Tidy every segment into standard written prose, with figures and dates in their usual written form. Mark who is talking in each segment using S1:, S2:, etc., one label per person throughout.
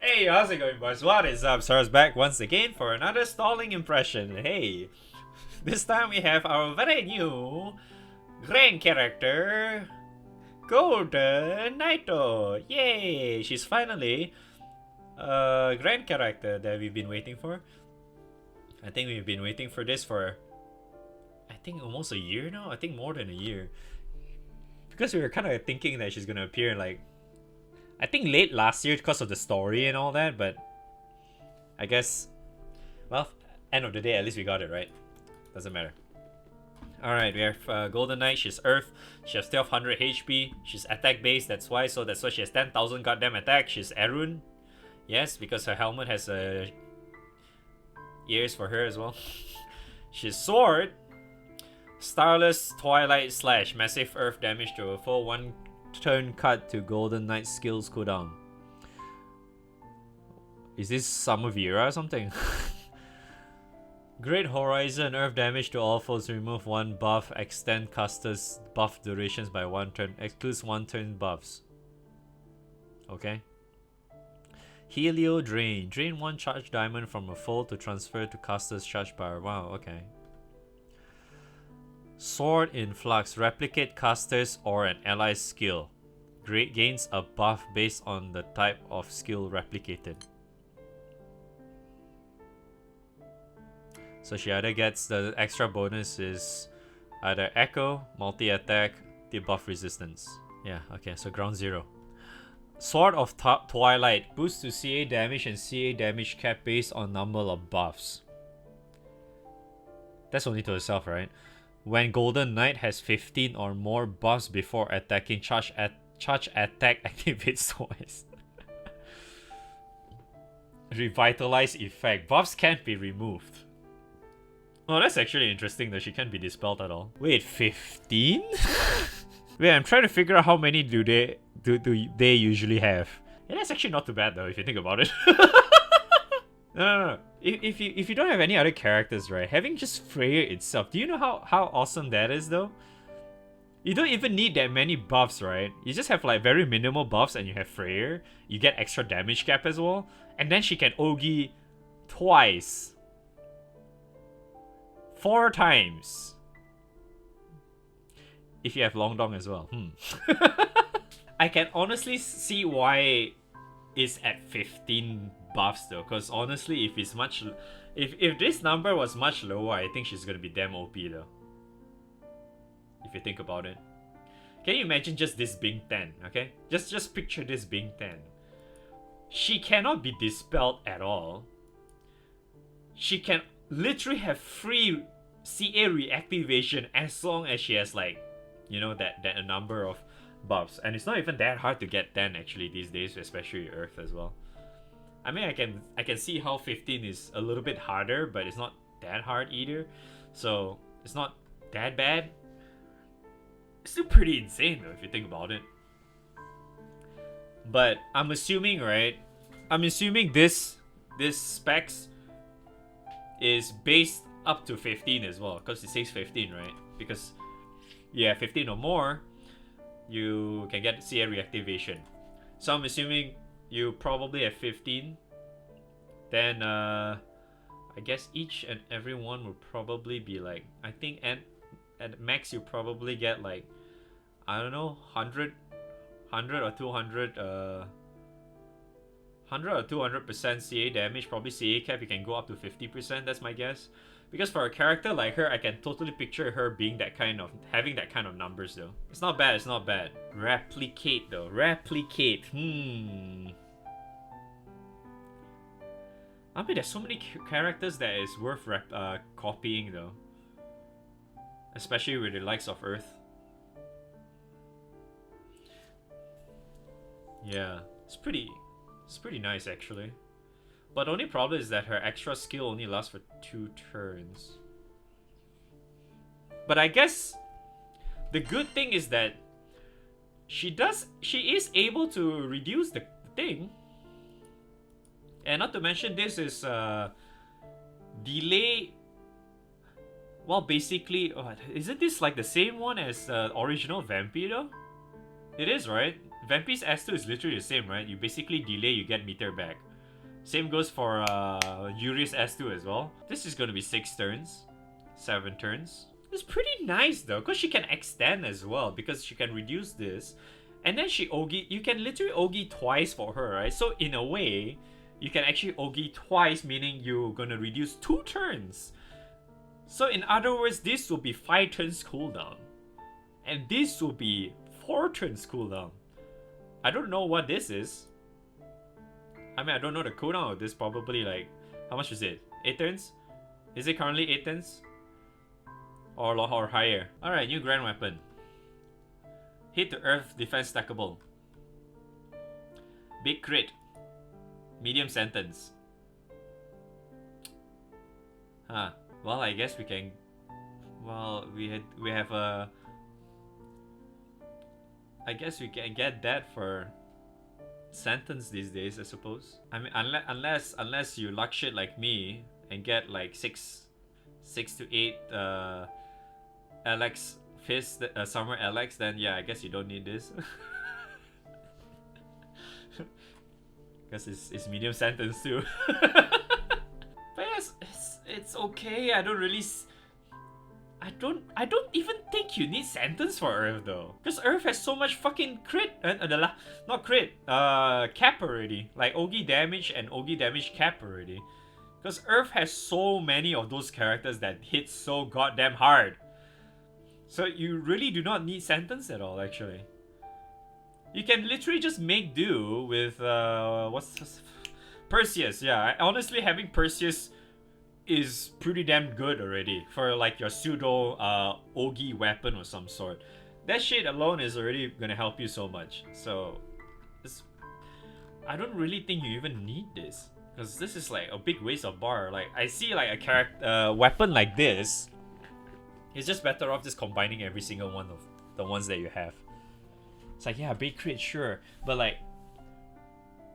S1: Hey, how's it going, boys? What is up? Sora's back once again for another stalling impression. Hey, this time we have our very new grand character, Golden Naito. Yay! She's finally a grand character that we've been waiting for. I think we've been waiting for this for, I think almost a year now. I think more than a year. Because we were kind of thinking that she's gonna appear in like, I think late last year because of the story and all that, but I guess, well, end of the day, at least we got it, right? Doesn't matter. Alright, we have Golden Knight. She's Earth. She has 1200 HP. She's attack based, that's why. So that's why she has 10,000 goddamn attack. She's Arun. Yes, because her helmet has ears for her as well. She's Sword. Starless Twilight Slash. Massive Earth damage to a full 1 turn cut to Golden Knight skills cooldown. Is this Summer Vera or something? Great Horizon, Earth damage to all foes, remove 1 buff, extend casters buff durations by 1 turn, excludes 1 turn buffs. Okay. Helio Drain, drain 1 charge diamond from a foe to transfer to caster's charge bar. Wow, okay. Sword in Flux, replicate casters or an ally's skill. Gains a buff based on the type of skill replicated. So she either gets the extra bonus is either Echo, multi-attack, debuff resistance. Yeah, okay, so ground 0. Sword of Twilight, boost to CA damage and CA damage cap based on number of buffs. That's only to herself, right? When Golden Knight has 15 or more buffs before attacking, charge attack activates twice. Revitalize effect. Buffs can't be removed. Oh, that's actually interesting that she can't be dispelled at all. Wait, 15? Wait, I'm trying to figure out how many do they usually have. Yeah, that's actually not too bad though if you think about it. No. If you don't have any other characters, right? Having just Freya itself, do you know how awesome that is though? You don't even need that many buffs, right? You just have like very minimal buffs and you have Freya. You get extra damage cap as well. And then she can Ogi twice. 4 times. If you have Long Dong as well. I can honestly see why it's at 15 buffs though, because honestly if it's if this number was much lower, I think she's gonna be damn OP though. If you think about it. Can you imagine just this being 10, okay? Just picture this being 10. She cannot be dispelled at all. She can literally have free CA reactivation as long as she has like, you know, that number of buffs. And it's not even that hard to get 10 actually these days, especially Earth as well. I mean, I can see how 15 is a little bit harder, but it's not that hard either. So it's not that bad. It's still pretty insane though if you think about it. But I'm assuming, right? I'm assuming this specs is based up to 15 as well, because it says 15, right? Because yeah, 15 or more, you can get CA reactivation. So I'm assuming you probably have 15. Then I guess each and every one would probably be like, I think at max you probably get like, I don't know, 100 or 200 100 or 200% CA damage. Probably CA cap you can go up to 50%, that's my guess. Because for a character like her, I can totally picture her being having that kind of numbers though. It's not bad, it's not bad. Replicate though, replicate. I mean, there's so many characters that is worth copying though. Especially with the likes of Earth. Yeah, it's pretty nice actually. But the only problem is that her extra skill only lasts for 2 turns. But I guess the good thing is that she is able to reduce the thing. And not to mention, this is delay. Well, basically, isn't this like the same one as original Vampire? It is, right? Vampire's S2 is literally the same, right? You basically delay, you get meter back. Same goes for Yuri's S2 as well. This is gonna be 6 turns, 7 turns. It's pretty nice though, because she can extend as well, because she can reduce this. And then she Ogi, you can literally Ogi twice for her, right? So in a way, you can actually Ogi twice, meaning you're gonna reduce 2 turns. So in other words, this will be 5 turns cooldown. And this will be 4 turns cooldown. I don't know what this is. I mean, I don't know the cooldown of this, probably like, how much is it? 8 turns? Is it currently 8 turns? Or higher. Alright, new grand weapon. Hit to earth, defense stackable. Big crit. Medium sentence. Huh. Well, I guess we can... Well, we have a... I guess we can get that for sentence these days, I suppose. I mean, unless you luck shit like me and get like 6 to 8 Alex Fist, Summer Alex, then yeah, I guess you don't need this. Because it's medium sentence too. But yes, it's okay. I don't even think you need sentence for Earth though, because Earth has so much fucking crit, not crit, cap already, like Ogi damage and Ogi damage cap already, because Earth has so many of those characters that hit so goddamn hard. So you really do not need sentence at all, actually. You can literally just make do with what's this? Perseus. Yeah, honestly, having Perseus is pretty damn good already for like your pseudo Ogi weapon or some sort. That shit alone is already gonna help you so much. So I don't really think you even need this, because this is like a big waste of bar. Like I see like a character weapon like this, it's just better off just combining every single one of the ones that you have. It's like, yeah, big crit, sure, but like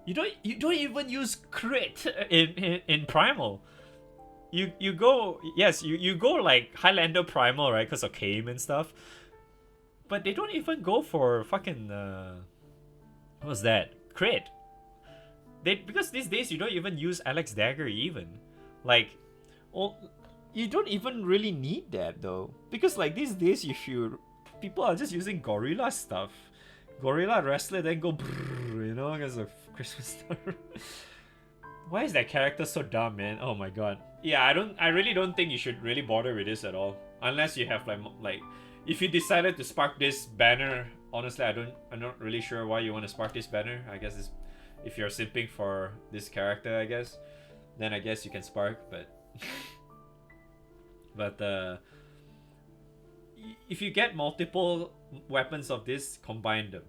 S1: you don't even use crit in Primal. You go, yes, you go like Highlander Primal, right, because of Kame and stuff, but they don't even go for fucking what's that, crit. Because these days you don't even use Alex Dagger even, like, well, you don't even really need that though, because like these days people are just using Gorilla stuff, Gorilla Wrestler, then go brrr, you know, because of Christmas stuff. Why is that character so dumb, man? Oh my god. Yeah, I really don't think you should really bother with this at all, unless you have like if you decided to spark this banner. Honestly, I'm not really sure why you want to spark this banner. I guess it's if you're simping for this character, I guess, then I guess you can spark, but but if you get multiple weapons of this, combine them.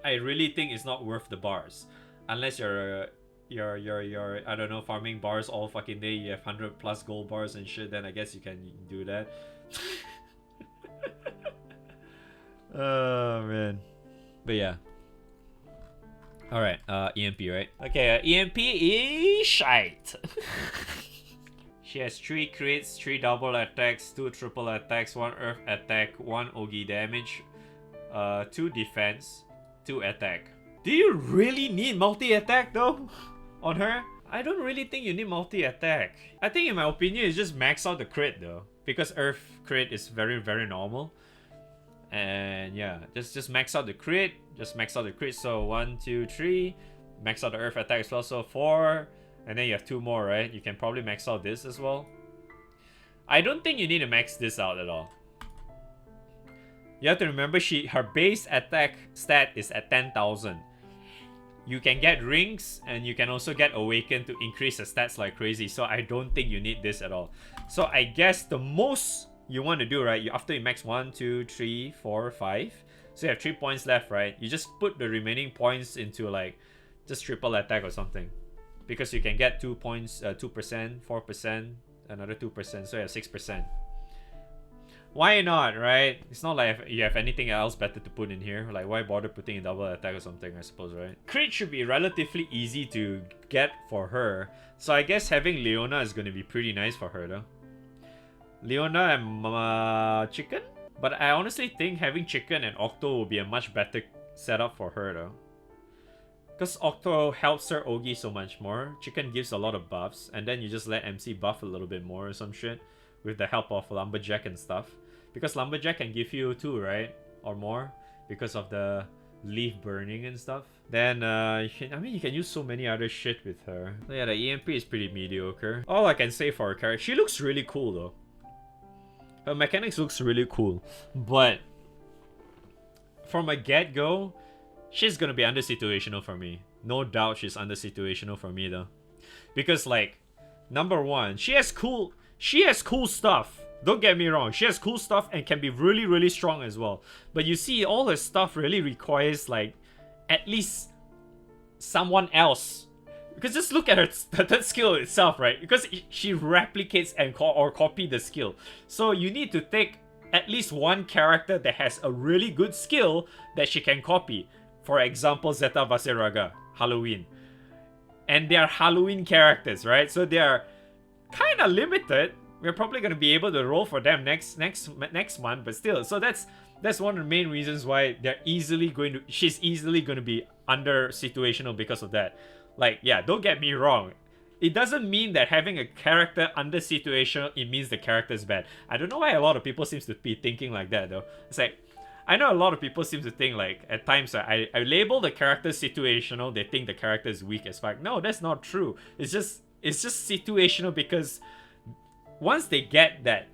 S1: I really think it's not worth the bars, unless you're I don't know, farming bars all fucking day. You have 100 plus gold bars and shit. Then I guess you can do that. Oh man, but yeah. All right, EMP, right? Okay, EMP is shite. She has 3 crits, 3 double attacks, 2 triple attacks, 1 earth attack, 1 Ogi damage, 2 defense, 2 attack. Do you really need multi-attack though on her? I don't really think you need multi-attack. I think in my opinion it's just max out the crit though, because earth crit is very, very normal. And yeah, just max out the crit, so 1, 2, 3, max out the earth attack as well, so 4, and then you have 2 more, right? You can probably max out this as well. I don't think you need to max this out at all. You have to remember her base attack stat is at 10,000. You can get rings and you can also get awakened to increase the stats like crazy, so I don't think you need this at all. So I guess the most you want to do, right, after you max 1, 2, 3, 4, 5, so you have 3 points left, right? You just put the remaining points into like just triple attack or something, because you can get 2 points, 2%, 4%, another 2%, so you have 6%. Why not, right? It's not like you have anything else better to put in here. Like, why bother putting in double attack or something, I suppose, right? Crit should be relatively easy to get for her, so I guess having Leona is going to be pretty nice for her though. Leona and Chicken? But I honestly think having Chicken and Octo will be a much better setup for her though. Because Octo helps her Ogi so much more. Chicken gives a lot of buffs, and then you just let MC buff a little bit more or some shit with the help of Lumberjack and stuff. Because Lumberjack can give you 2, right? Or more. Because of the leaf burning and stuff. Then, you can use so many other shit with her. So yeah, the EMP is pretty mediocre. All I can say for her character, she looks really cool though. Her mechanics looks really cool. But, from a get-go, she's gonna be under situational for me. No doubt she's under situational for me though. Because like, number one, she has cool stuff. Don't get me wrong, she has cool stuff and can be really, really strong as well. But you see, all her stuff really requires like, at least someone else. Because just look at her skill itself, right? Because she replicates and copy the skill. So you need to take at least one character that has a really good skill that she can copy. For example, Zeta Vaseraga, Halloween. And they are Halloween characters, right? So they are kind of limited. We're probably going to be able to roll for them next month, but still. So that's one of the main reasons why she's easily going to be under situational because of that. Like, yeah, don't get me wrong. It doesn't mean that having a character under situational, it means the character is bad. I don't know why a lot of people seems to be thinking like that though. It's like, I know a lot of people seem to think like, at times I label the character situational, they think the character is weak as fuck. No, that's not true. It's just situational because once they get that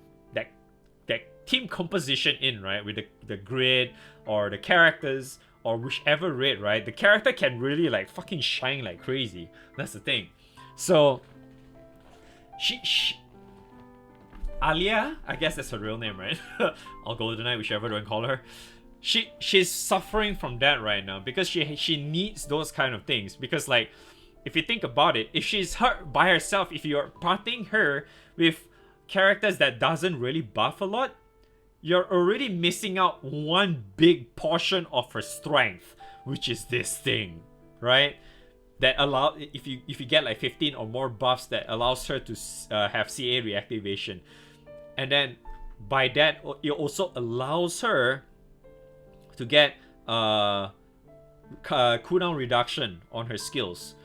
S1: team composition in, right, with the grid or the characters or whichever rate, right, the character can really like fucking shine like crazy. That's the thing. So Alia, I guess that's her real name, right? I'll go tonight, whichever do I call her. She's suffering from that right now because she needs those kind of things. Because like, if you think about it, if she's hurt by herself, if you're parting her with characters that doesn't really buff a lot, you're already missing out one big portion of her strength, which is this thing, right? That if you get like 15 or more buffs, that allows her to have CA reactivation, and then by that it also allows her to get cooldown reduction on her skills.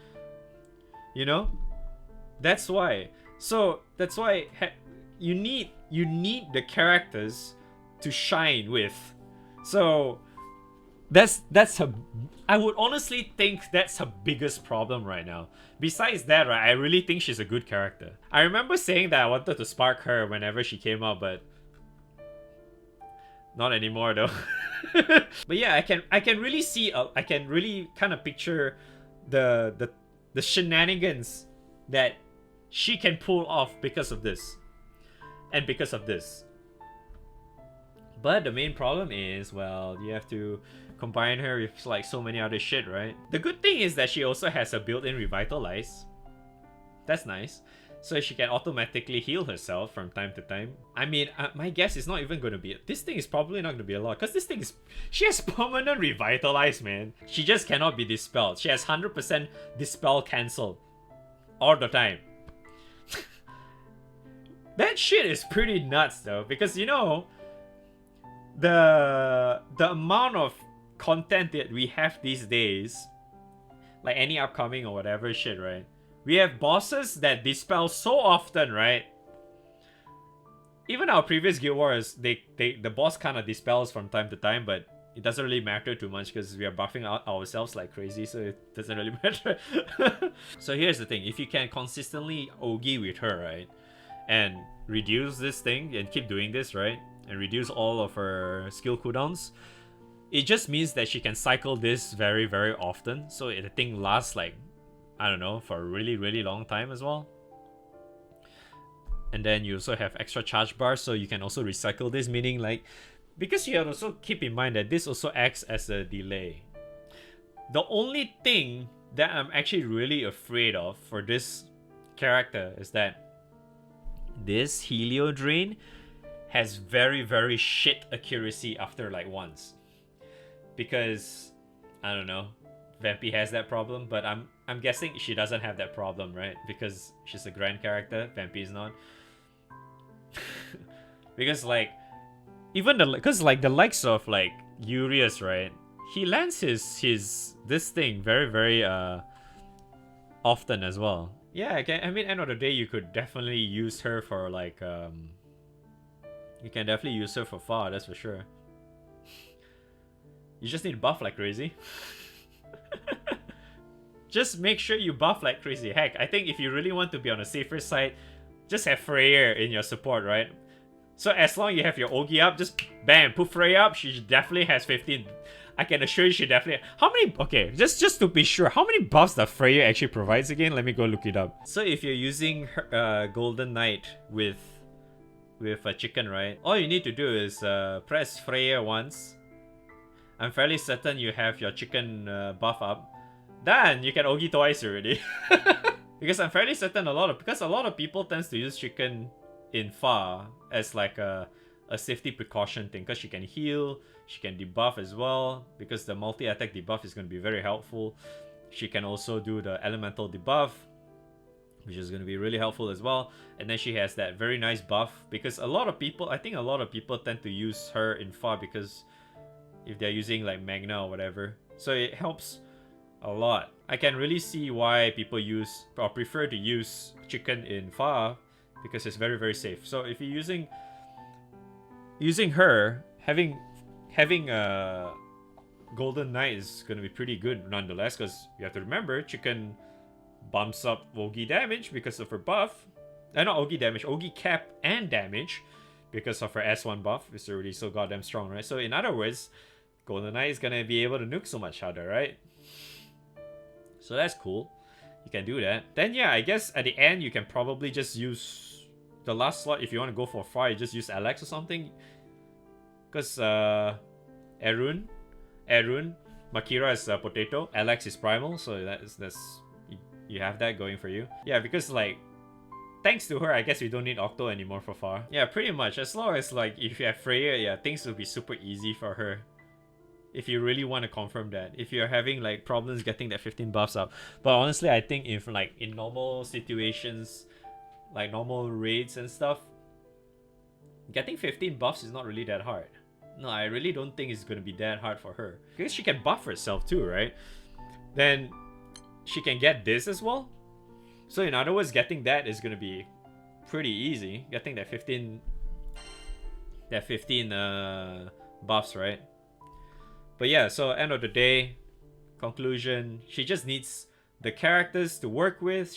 S1: You know, that's why. So that's why you need the characters to shine with. So that's her. I would honestly think that's her biggest problem right now. Besides that, right, I really think she's a good character. I remember saying that I wanted to spark her whenever she came out, but not anymore though. But yeah, I can really see. I can really kind of picture the shenanigans that she can pull off because of this, and because of this. But the main problem is, well, you have to combine her with like so many other shit, right? The good thing is that she also has a built-in revitalize. That's nice. So she can automatically heal herself from time to time. I mean, my guess is not even going to be... This thing is probably not going to be a lot. Because this thing is... She has permanent revitalize, man. She just cannot be dispelled. She has 100% dispel cancel. All the time. That shit is pretty nuts though. Because, you know... The amount of content that we have these days, like any upcoming or whatever shit, right? We have bosses that dispel so often, right? Even our previous Guild Wars, the boss kind of dispels from time to time, but it doesn't really matter too much because we are buffing out ourselves like crazy, so it doesn't really matter. So here's the thing, if you can consistently Ogi with her, right? And reduce this thing and keep doing this, right? And reduce all of her skill cooldowns, it just means that she can cycle this very, very often. So the thing lasts like, I don't know, for a really, really long time as well. And then you also have extra charge bars, so you can also recycle this, meaning like, because you have to also keep in mind that this also acts as a delay. The only thing that I'm actually really afraid of for this character is that this Helio Drain has very, very shit accuracy after like once. Because, I don't know, Vampy has that problem, but I'm guessing she doesn't have that problem, right? Because she's a grand character, Vampy is not. Because like, even because like the likes of like Urius, right? he lands his this thing very often as well. Yeah, I mean, end of the day, you could definitely use her for like you can definitely use her for far, that's for sure. You just need to buff like crazy. Just make sure you buff like crazy. Heck, I think if you really want to be on the safer side, just have Freya in your support, right? So as long as you have your Ogi up, just bam, put Freya up. She definitely has 15. I can assure you she definitely... How many... Okay, just to be sure, how many buffs that Freya actually provides again? Let me go look it up. So if you're using her, Golden Knight with a chicken, right? All you need to do is press Freya once. I'm fairly certain you have your chicken buff up. Then you can Ogi twice already. Because I'm fairly certain a lot of people tends to use chicken in Fa as like a safety precaution thing, because she can heal, she can debuff as well, because the multi-attack debuff is going to be very helpful. She can also do the elemental debuff, which is going to be really helpful as well. And then she has that very nice buff, because I think a lot of people tend to use her in Fa because if they're using like Magna or whatever, so it helps a lot. I can really see why people use or prefer to use chicken in Fa, because it's very safe. So if you're using her, having a Golden Knight is gonna be pretty good nonetheless, because you have to remember chicken bumps up Ogi damage because of her buff. Not Ogi damage, Ogi cap and damage because of her S1 buff. It's already so goddamn strong, right? So in other words, Golden Knight is gonna be able to nuke so much harder, right? So that's cool. You can do that. Then yeah, I guess at the end you can probably just use the last slot. If you want to go for fire, you just use Alex or something. Because Erun, Makira is potato, Alex is primal, so that's you have that going for you. Yeah, because like thanks to her, I guess we don't need Octo anymore for far. Yeah, pretty much. As long as like if you have Freya, yeah, things will be super easy for her. If you really want to confirm that, if you're having like problems getting that 15 buffs up. But honestly, I think if like in normal situations, like normal raids and stuff, getting 15 buffs is not really that hard. No, I really don't think it's gonna be that hard for her, because she can buff herself too, right? Then she can get this as well. So in other words, getting that is gonna be pretty easy. Getting that 15 buffs, right? But yeah, so end of the day, conclusion, she just needs the characters to work with.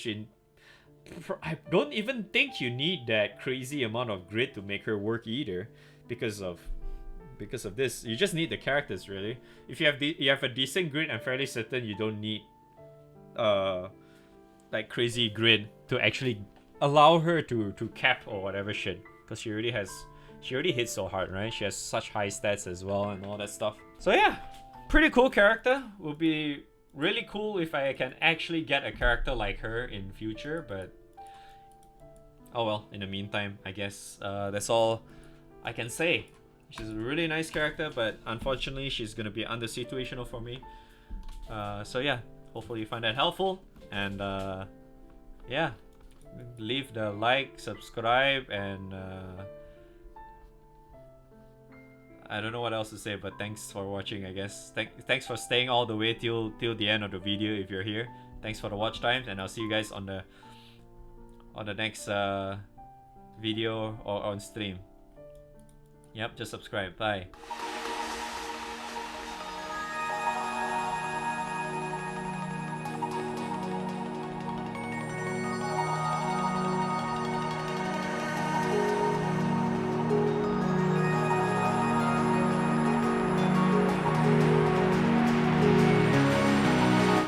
S1: I don't even think you need that crazy amount of grid to make her work either, because of this. You just need the characters, really. If you have a decent grid, I'm fairly certain you don't need like crazy grid to actually allow her to cap or whatever shit, because she already hits so hard, right? She has such high stats as well and all that stuff. So yeah, pretty cool character. Would be really cool if I can actually get a character like her in future, but oh well, in the meantime, I guess that's all I can say. She's a really nice character, but unfortunately she's gonna be under situational for me. So yeah, hopefully you find that helpful, and yeah, leave the like, subscribe, and I don't know what else to say, but thanks for watching, I guess. Thanks for staying all the way till the end of the video if you're here. Thanks for the watch times, and I'll see you guys on the next video or on stream. Yep, just subscribe. Bye.